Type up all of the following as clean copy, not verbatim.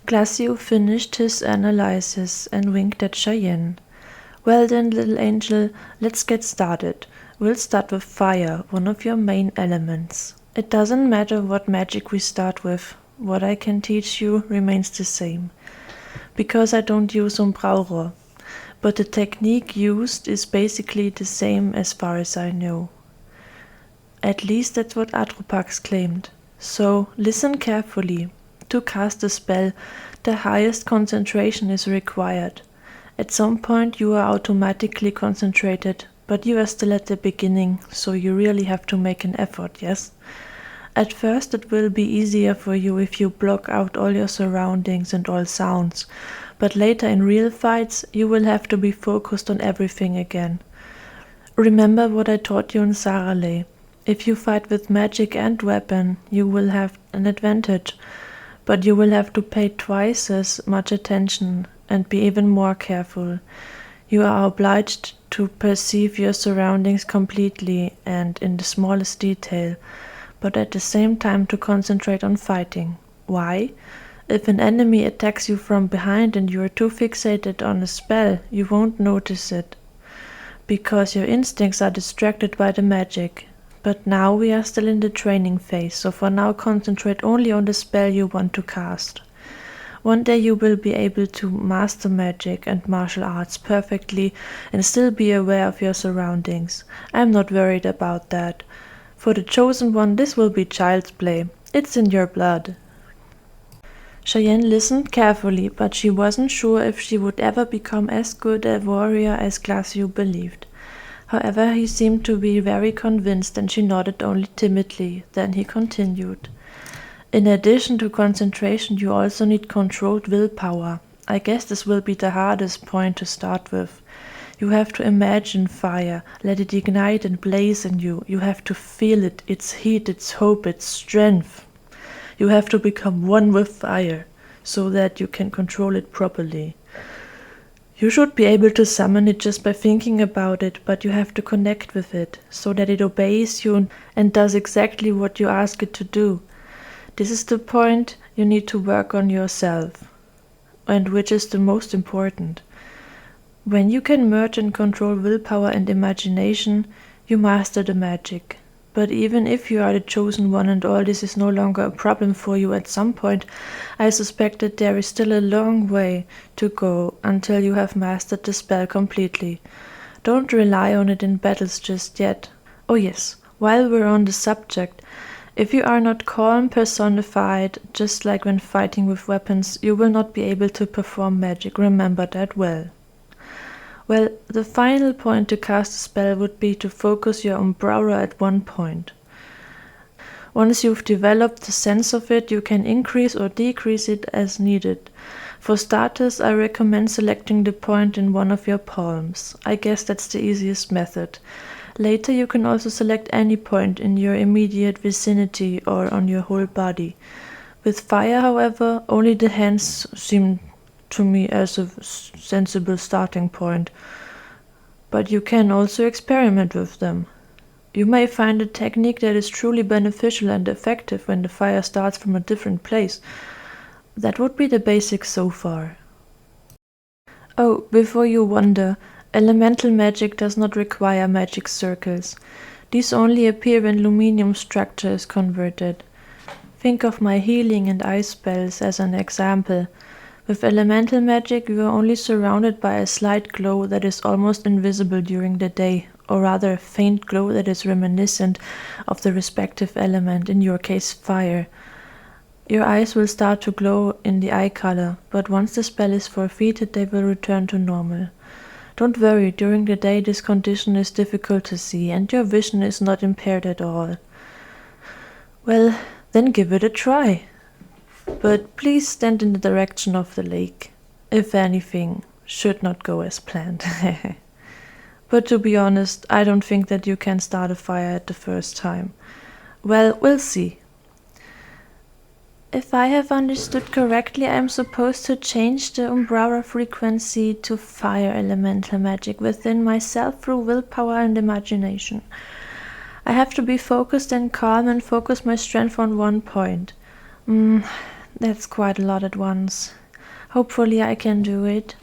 Glaczio finished his analysis and winked at Cheyenne. Well then, little angel, let's get started. We'll start with fire, one of your main elements. It doesn't matter what magic we start with. What I can teach you remains the same. Because I don't use Umbraura. But the technique used is basically the same as far as I know. At least that's what Atropax claimed. So listen carefully. To cast a spell, the highest concentration is required. At some point you are automatically concentrated, but you are still at the beginning, so you really have to make an effort, yes? At first it will be easier for you if you block out all your surroundings and all sounds, but later in real fights you will have to be focused on everything again. Remember what I taught you in Saralay. If you fight with magic and weapon, you will have an advantage, but you will have to pay twice as much attention and be even more careful. You are obliged to perceive your surroundings completely and in the smallest detail, but at the same time to concentrate on fighting. Why? If an enemy attacks you from behind and you are too fixated on a spell, you won't notice it, because your instincts are distracted by the magic. But now we are still in the training phase, so for now concentrate only on the spell you want to cast. One day you will be able to master magic and martial arts perfectly and still be aware of your surroundings. I'm not worried about that. For the chosen one, this will be child's play. It's in your blood. Cheyenne listened carefully, but she wasn't sure if she would ever become as good a warrior as Glaczio believed. However, he seemed to be very convinced and she nodded only timidly. Then he continued. In addition to concentration, you also need controlled willpower. I guess this will be the hardest point to start with. You have to imagine fire, let it ignite and blaze in you. You have to feel it, its heat, its hope, its strength. You have to become one with fire, so that you can control it properly. You should be able to summon it just by thinking about it, but you have to connect with it, so that it obeys you and does exactly what you ask it to do. This is the point you need to work on yourself, and which is the most important. When you can merge and control willpower and imagination, you master the magic. But even if you are the chosen one and all this is no longer a problem for you at some point, I suspect that there is still a long way to go until you have mastered the spell completely. Don't rely on it in battles just yet. Oh yes, while we're on the subject, if you are not calm personified, just like when fighting with weapons, you will not be able to perform magic. Remember that well. Well, the final point to cast a spell would be to focus your Umbraura at one point. Once you've developed the sense of it, you can increase or decrease it as needed. For starters, I recommend selecting the point in one of your palms. I guess that's the easiest method. Later you can also select any point in your immediate vicinity or on your whole body. With fire, however, only the hands seem to me as a sensible starting point, but you can also experiment with them. You may find a technique that is truly beneficial and effective when the fire starts from a different place. That would be the basics so far. Oh, before you wonder, elemental magic does not require magic circles. These only appear when luminium structure is converted. Think of my healing and ice spells as an example. With elemental magic, you are only surrounded by a slight glow that is almost invisible during the day, or rather a faint glow that is reminiscent of the respective element, in your case fire. Your eyes will start to glow in the eye color, but once the spell is forfeited, they will return to normal. Don't worry, during the day this condition is difficult to see, and your vision is not impaired at all. Well, then give it a try. But please stand in the direction of the lake. If anything should not go as planned. But to be honest, I don't think that you can start a fire at the first time. Well, we'll see. If I have understood correctly, I am supposed to change the Umbraura frequency to fire elemental magic within myself through willpower and imagination. I have to be focused and calm and focus my strength on one point. that's quite a lot at once. Hopefully I can do it.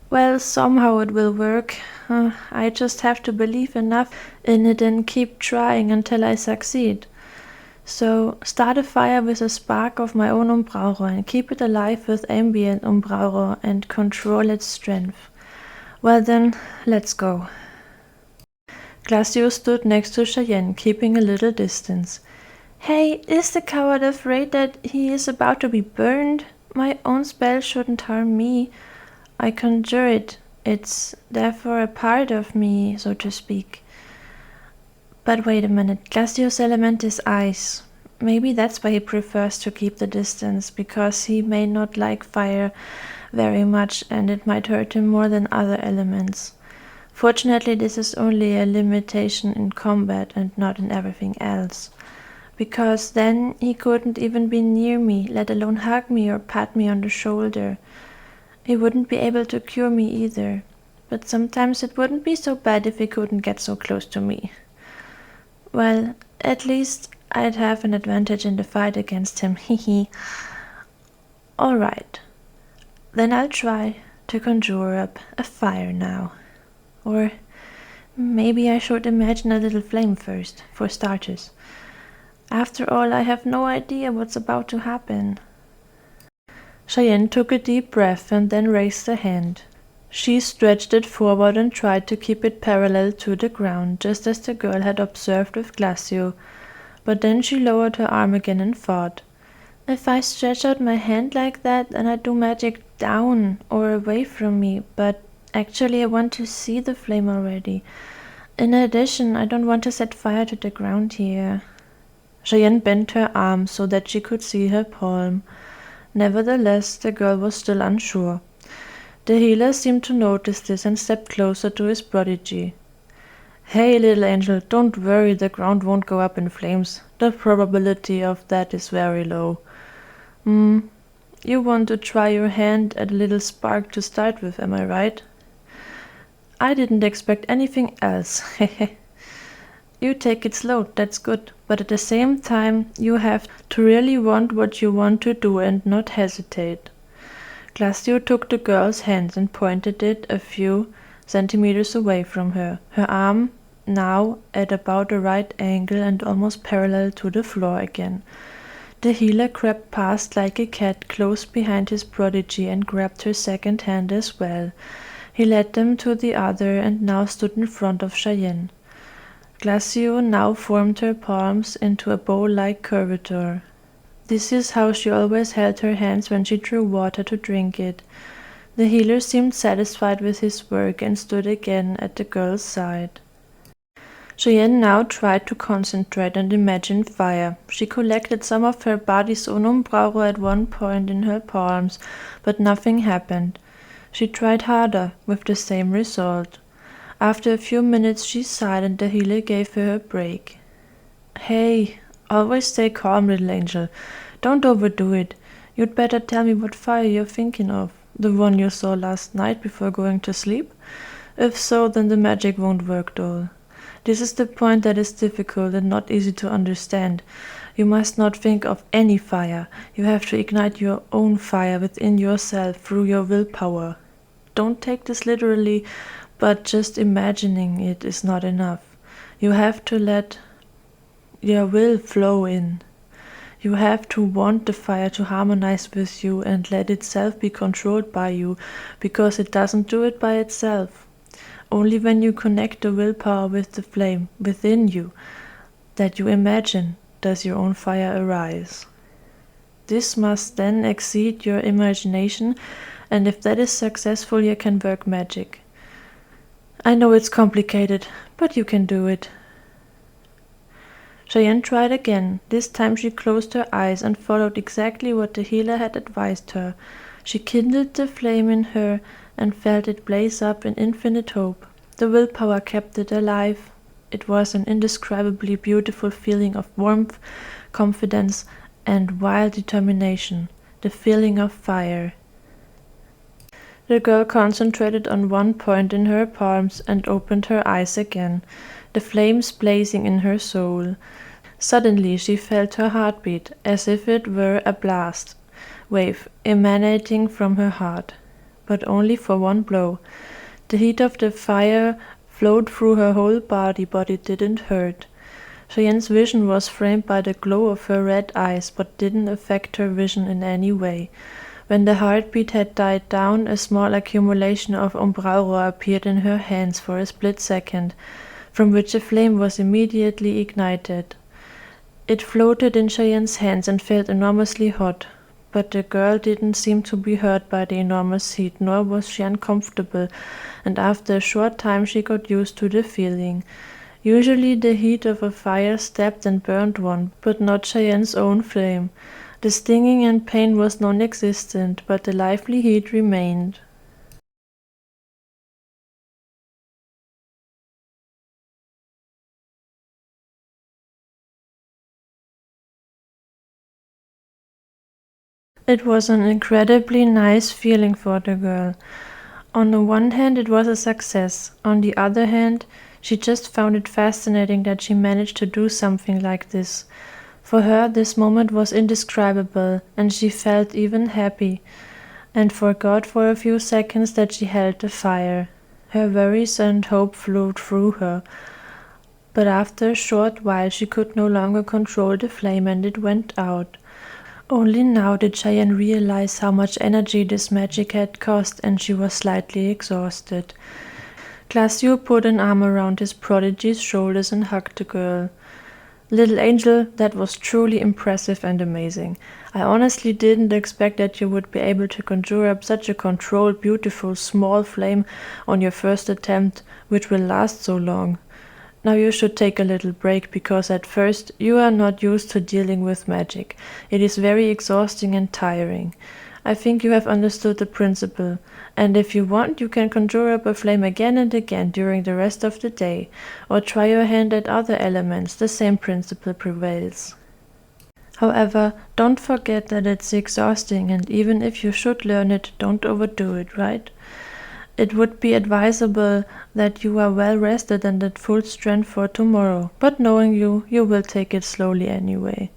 Well, somehow it will work. I just have to believe enough in it and keep trying until I succeed. So, start a fire with a spark of my own umbrauro and keep it alive with ambient umbrauro and control its strength. Well then, let's go. Glaczio stood next to Cheyenne, keeping a little distance. Hey, is the coward afraid that he is about to be burned? My own spell shouldn't harm me. I conjure it. It's therefore a part of me, so to speak. But wait a minute, Glaczio's element is ice. Maybe that's why he prefers to keep the distance, because he may not like fire very much and it might hurt him more than other elements. Fortunately, this is only a limitation in combat and not in everything else. Because then he couldn't even be near me, let alone hug me or pat me on the shoulder. He wouldn't be able to cure me either. But sometimes it wouldn't be so bad if he couldn't get so close to me. Well, at least I'd have an advantage in the fight against him, hehe. Alright, then I'll try to conjure up a fire now. Or maybe I should imagine a little flame first, for starters. After all, I have no idea what's about to happen. Cheyenne took a deep breath and then raised a hand. She stretched it forward and tried to keep it parallel to the ground, just as the girl had observed with Glaczio, but then she lowered her arm again and thought, if I stretch out my hand like that, then I do magic down or away from me, but actually I want to see the flame already. In addition, I don't want to set fire to the ground here. Cheyenne bent her arm so that she could see her palm. Nevertheless, the girl was still unsure. The healer seemed to notice this and stepped closer to his prodigy. Hey, little angel, don't worry, the ground won't go up in flames. The probability of that is very low. You want to try your hand at a little spark to start with, am I right? I didn't expect anything else, hehe. You take it slow, that's good, but at the same time you have to really want what you want to do and not hesitate. Glaczio took the girl's hand and pointed it a few centimeters away from her, her arm now at about the right angle and almost parallel to the floor again. The healer crept past like a cat close behind his prodigy and grabbed her second hand as well. He led them to the other and now stood in front of Cheyenne. Glaczio now formed her palms into a bow-like curvature. This is how she always held her hands when she drew water to drink it. The healer seemed satisfied with his work and stood again at the girl's side. Cheyenne now tried to concentrate and imagine fire. She collected some of her body's own umbrauro at one point in her palms, but nothing happened. She tried harder, with the same result. After a few minutes she sighed and the healer gave her a break. Hey, always stay calm, little angel. Don't overdo it. You'd better tell me what fire you're thinking of. The one you saw last night before going to sleep? If so, then the magic won't work, doll. This is the point that is difficult and not easy to understand. You must not think of any fire. You have to ignite your own fire within yourself through your willpower. Don't take this literally, but just imagining it is not enough. You have to let your will flow in. You have to want the fire to harmonize with you and let itself be controlled by you, because it doesn't do it by itself. Only when you connect the willpower with the flame within you that you imagine does your own fire arise. This must then exceed your imagination, and if that is successful, you can work magic. I know it's complicated, but you can do it. Cheyenne tried again. This time she closed her eyes and followed exactly what the healer had advised her. She kindled the flame in her and felt it blaze up in infinite hope. The willpower kept it alive. It was an indescribably beautiful feeling of warmth, confidence, and wild determination, the feeling of fire. The girl concentrated on one point in her palms and opened her eyes again, the flames blazing in her soul. Suddenly she felt her heart beat, as if it were a blast. wave emanating from her heart, but only for one blow. The heat of the fire flowed through her whole body, but it didn't hurt. Cheyenne's vision was framed by the glow of her red eyes, but didn't affect her vision in any way. When the heartbeat had died down, a small accumulation of umbrauro appeared in her hands for a split second, from which a flame was immediately ignited. It floated in Cheyenne's hands and felt enormously hot, but the girl didn't seem to be hurt by the enormous heat, nor was she uncomfortable, and after a short time she got used to the feeling. Usually the heat of a fire stabbed and burned one, but not Cheyenne's own flame. The stinging and pain was non-existent, but the lively heat remained. It was an incredibly nice feeling for the girl. On the one hand, it was a success. On the other hand, she just found it fascinating that she managed to do something like this. For her, this moment was indescribable, and she felt even happy, and forgot for a few seconds that she held the fire. Her worries and hope flew through her, but after a short while she could no longer control the flame and it went out. Only now did Cheyenne realize how much energy this magic had cost, and she was slightly exhausted. Glaczio put an arm around his prodigy's shoulders and hugged the girl. "Little angel, that was truly impressive and amazing. I honestly didn't expect that you would be able to conjure up such a controlled, beautiful, small flame on your first attempt, which will last so long. Now you should take a little break, because at first you are not used to dealing with magic. It is very exhausting and tiring. I think you have understood the principle, and if you want, you can conjure up a flame again and again during the rest of the day, or try your hand at other elements. The same principle prevails. However, don't forget that it's exhausting, and even if you should learn it, don't overdo it, right? It would be advisable that you are well rested and at full strength for tomorrow, but knowing you, you will take it slowly anyway.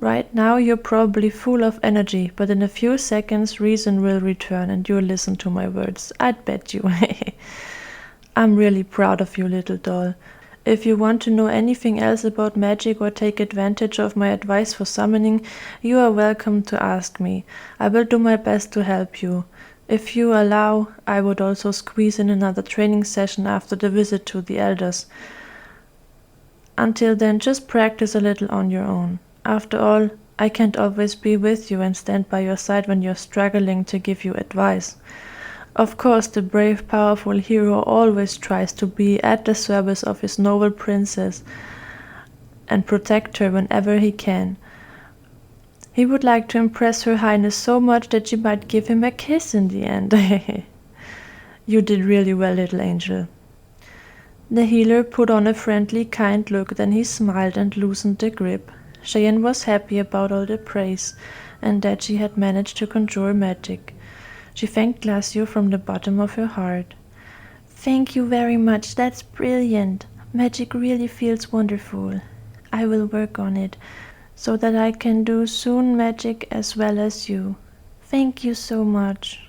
Right now you're probably full of energy, but in a few seconds reason will return and you'll listen to my words. I'd bet you." "I'm really proud of you, little doll. If you want to know anything else about magic or take advantage of my advice for summoning, you are welcome to ask me. I will do my best to help you. If you allow, I would also squeeze in another training session after the visit to the elders. Until then, just practice a little on your own. After all, I can't always be with you and stand by your side when you're struggling to give you advice. Of course, the brave, powerful hero always tries to be at the service of his noble princess and protect her whenever he can. He would like to impress Her Highness so much that she might give him a kiss in the end." "You did really well, little angel." The healer put on a friendly, kind look, then he smiled and loosened the grip. Cheyenne was happy about all the praise, and that she had managed to conjure magic. She thanked Glaczio from the bottom of her heart. "Thank you very much, that's brilliant. Magic really feels wonderful. I will work on it, so that I can do soon magic as well as you. Thank you so much."